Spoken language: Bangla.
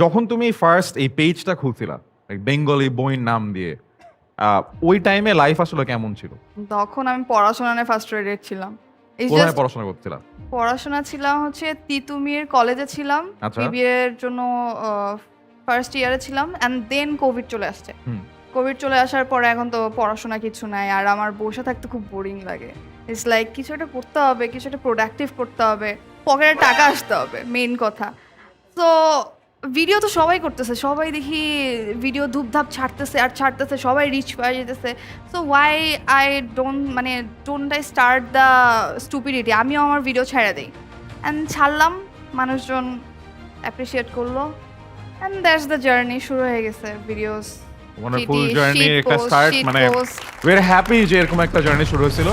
যখন তুমি ফার্স্ট এই পেজটা খুলছিলা বেঙ্গলি বইয়ের নাম দিয়ে, ওই টাইমে লাইফ আসলে কেমন ছিল? তখন আমি পড়াশোনা নিয়ে ফার্স্ট্রেটেড ছিলাম। It's কোথায় just পড়াশোনা করছিলা? পড়াশোনা ছিলাম হচ্ছে তিতুমির কলেজে ছিলাম। আচ্ছা। বিবিএ এর জন্য ফার্স্ট ইয়ারে ছিলাম অ্যান্ড দেন কোভিড চলে আসছে। কোভিড চলে আসার পরে এখন তো পড়াশোনা কিছু নাই, আর আমার বসে থাকতে খুব বোরিং লাগে। ইটস লাইক কিছু একটা করতে হবে, কিছু একটা প্রোডাক্টিভ করতে হবে, পকেটে টাকা আসতে হবে, মেইন কথা। তো ভিডিও তো সবাই করতেছে, সবাই দেখি ভিডিও ধুপধাপ ছাড়তেছে আর ছাড়তেছে, সবাই রিচ পাওয়া যেতেছে। So why I don't I start the stupidity, আমিও আমার ভিডিও ছেড়ে দিই অ্যান্ড ছাড়লাম, মানুষজন অ্যাপ্রিসিয়েট করলো অ্যান্ড দ্যাটস দ্য জার্নি, শুরু হয়ে গেছে ভিডিওস। ওয়ান্ডারফুল জার্নি, একটা স্টার্ট, মানে পোস্ট উই আর হ্যাপি যে এরকম একটা জার্নি শুরু হয়েছিল।